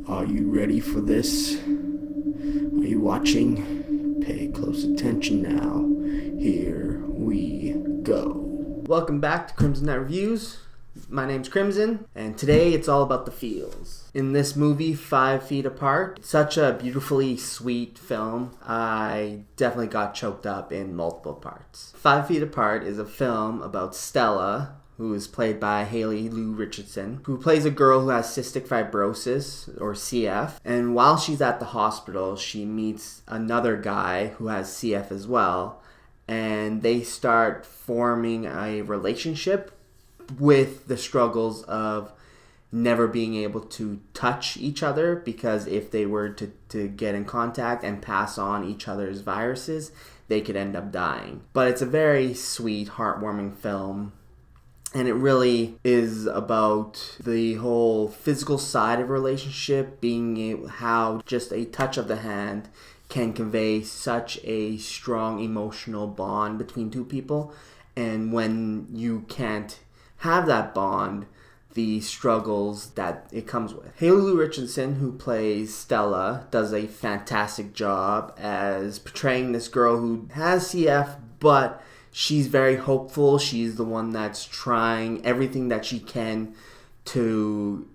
Are you ready for this? Are you watching? Pay close attention now. Here we go. Welcome back to Crimson Night Reviews. My name's Crimson, and today it's all about the feels. In this movie, 5 Feet Apart, such a beautifully sweet film, I definitely got choked up in multiple parts. 5 Feet Apart is a film about Stella, who is played by Haley Lou Richardson, who plays a girl who has cystic fibrosis, or CF, and while she's at the hospital, she meets another guy who has CF as well, and they start forming a relationship with the struggles of never being able to touch each other, because if they were to get in contact and pass on each other's viruses, they could end up dying. But it's a very sweet, heartwarming film, and it really is about the whole physical side of a relationship, how just a touch of the hand can convey such a strong emotional bond between two people, and when you can't have that bond, the struggles that it comes with. Haley Lou Richardson, who plays Stella, does a fantastic job as portraying this girl who has CF, but she's very hopeful. She's the one that's trying everything that she can to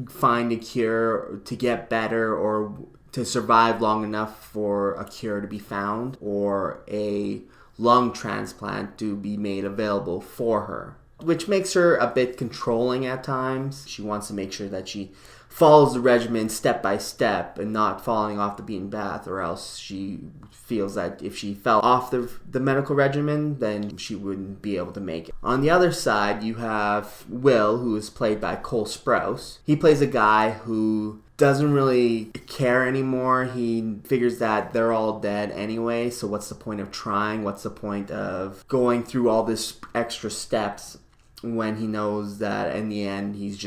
find a cure, to get better, or to survive long enough for a cure to be found, or a lung transplant to be made available for her, which makes her a bit controlling at times. She wants to make sure that she follows the regimen step by step and not falling off the beaten path, or else she feels that if she fell off the medical regimen, then she wouldn't be able to make it. On the other side, you have Will, who is played by Cole Sprouse. He plays a guy who doesn't really care anymore. He figures that they're all dead anyway, so what's the point of trying? What's the point of going through all this extra steps when he knows that in the end he's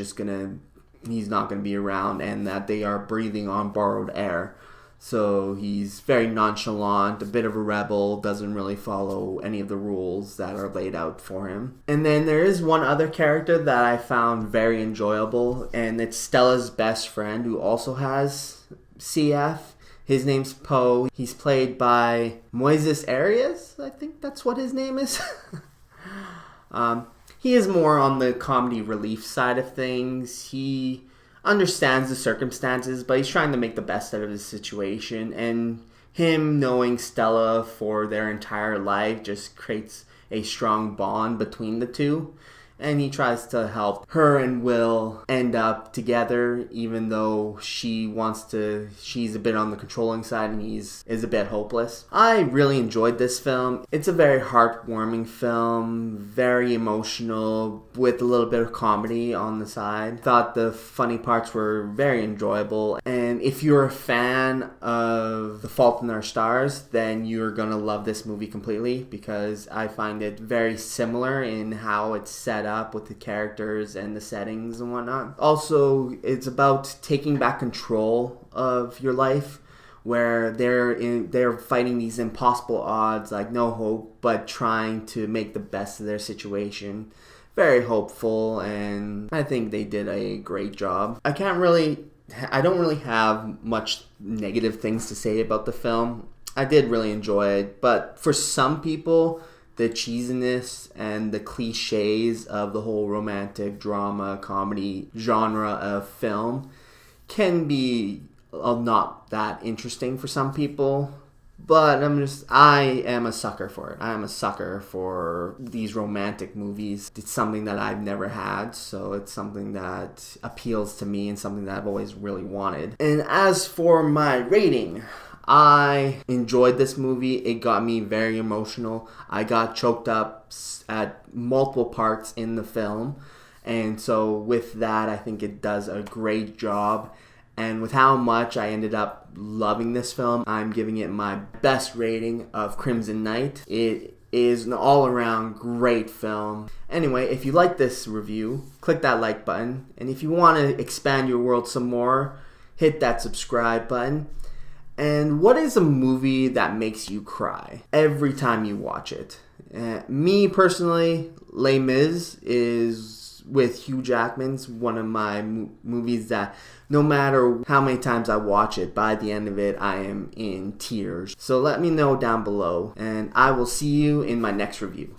not gonna be around, and that they are breathing on borrowed air. So he's very nonchalant, a bit of a rebel, doesn't really follow any of the rules that are laid out for him. And then there is one other character that I found very enjoyable, and it's Stella's best friend, who also has CF. His name's Poe. He's played by Moises Arias, I think that's what his name is. He is more on the comedy relief side of things. He understands the circumstances, but he's trying to make the best out of his situation. And him knowing Stella for their entire life just creates a strong bond between the two. And he tries to help her and Will end up together, even though she's a bit on the controlling side and is a bit hopeless. I really enjoyed this film. It's a very heartwarming film, very emotional, with a little bit of comedy on the side. Thought the funny parts were very enjoyable. And if you're a fan of The Fault in Our Stars, then you're gonna love this movie completely, because I find it very similar in how it's set up with the characters and the settings and whatnot. Also, it's about taking back control of your life, where they're fighting these impossible odds, like no hope, but trying to make the best of their situation. Very hopeful, and I think they did a great job. I don't really have much negative things to say about the film. I did really enjoy it, but for some people, the cheesiness and the cliches of the whole romantic drama comedy genre of film can be not that interesting for some people. But I am a sucker for it. I am a sucker for these romantic movies. It's something that I've never had, so it's something that appeals to me and something that I've always really wanted. And as for my rating, I enjoyed this movie. It got me very emotional. I got choked up at multiple parts in the film. And so with that, I think it does a great job. And with how much I ended up loving this film, I'm giving it my best rating of Crimson Night. It is an all-around great film. Anyway, if you like this review, click that like button. And if you want to expand your world some more, hit that subscribe button. And what is a movie that makes you cry every time you watch it? Me personally, Les Mis is with Hugh Jackman's one of my movies that no matter how many times I watch it, by the end of it, I am in tears. So let me know down below, and I will see you in my next review.